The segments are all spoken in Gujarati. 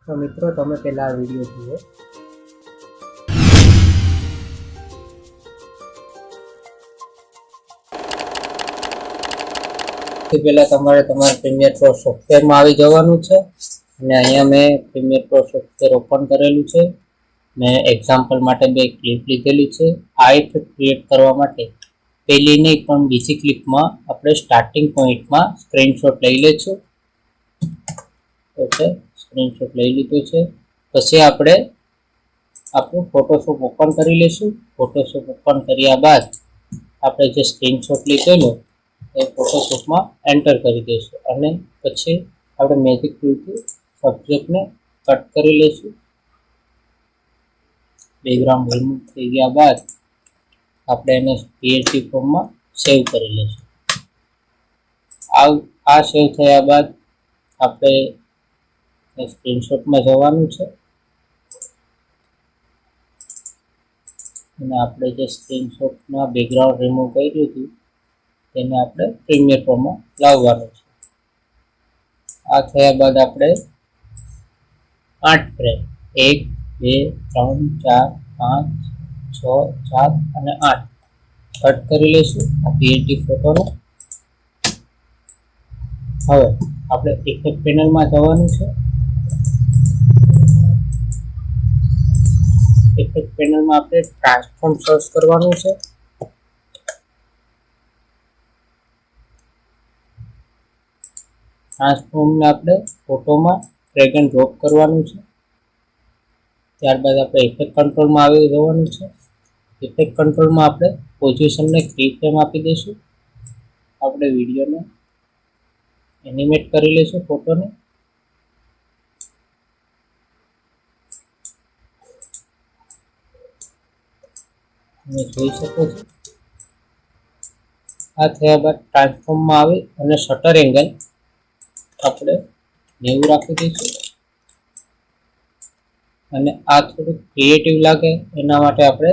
તો મિત્રો તમે પહેલા આ વિડીયો જુઓ। પહેલા તમારે તમારા પ્રીમિયર પ્રો સોફ્ટવેરમાં આવી જવાનું છે અને અહીંયા મેં પ્રીમિયર પ્રો સોફ્ટવેર ઓપન કરેલું છે। મેં એક્ઝામ્પલ માટે બે ક્લિપ લીધેલી છે। આ ઇફેક્ટ ક્રિએટ કરવા માટે પહેલી નહીં પણ બીજી ક્લિપમાં આપણે સ્ટાર્ટિંગ પોઈન્ટમાં સ્ક્રીનશોટ લઈ લઈશું। ઓકે, સ્ક્રીનશોટ લઈ લીધું છે। પછી આપણે આપણું ફોટોશોપ ઓપન કરી લઈશું। ફોટોશોપ ઓપન કર્યા બાદ આપણે જે સ્ક્રીનશોટ લીધેલો એ ફોટોશોપમાં એન્ટર કરી દઈશું અને પછી આપણે મેજિક ટૂલથી સબ્જેક્ટને કટ કરી લઈશું। બેકગ્રાઉન્ડ રિમૂવ થઈ ગયા બાદ આપણે એને PNG ફોર્મમાં સેવ કરી લઈશું। આ સેવ થયા બાદ આપણે સ્ક્રીનશોટમાં જવાનું છે અને આપણે જે સ્ક્રીનશોટમાં બેકગ્રાઉન્ડ રિમૂવ કર્યું હતું તેને આપણે પ્રીમિયર પ્રોમાં લાવવાનું છે। આ થયા બાદ આપણે 8 ફ્રેમ 1 2 3 4 5 6 7 અને 8 કટ કરી લઈશું આ PNG ફોટોને। હવે આપણે ઇફેક્ટ પેનલમાં જવાનું છે। ઇફેક્ટ પેનલમાં આપણે ટ્રાન્સફોર્મ સર્ચ કરવાનું છે। ટ્રાન્સફોર્મને આપણે ફોટોમાં ડ્રેગ એન્ડ ડ્રોપ કરવાનું છે। ત્યારબાદ આપણે ઇફેક્ટ કંટ્રોલમાં આવી જવાનું છે। ઇફેક્ટ કંટ્રોલમાં આપણે પોઝિશનને 3 ફ્રેમ આપી દઈશું। આપણે વિડીયોને એનિમેટ કરી લઈશું ફોટોને। તમે જોઈ શકો છો। આ થયા બાદ ટ્રાન્સફોર્મમાં આવી અને શટર એંગલ આપણે 90 રાખી દઈશું અને આ થોડું ક્રિએટિવ લાગે એના માટે આપણે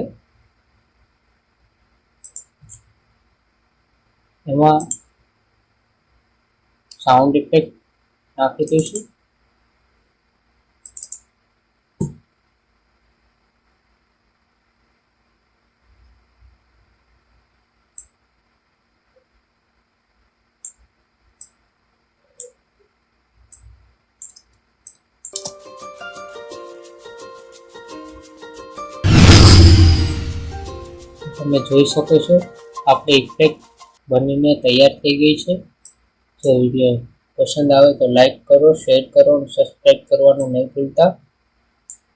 એમાં સાઉન્ડ ઇફેક્ટ નાખી દઈશું। તમે જોઈ શકો છો આપણે ઇફેક્ટ બનીને તૈયાર થઈ ગઈ છે। જો વિડીયો પસંદ આવે તો લાઈક કરો, શેર કરો અને સબસ્ક્રાઈબ કરવાનું નહીં ભૂલતા।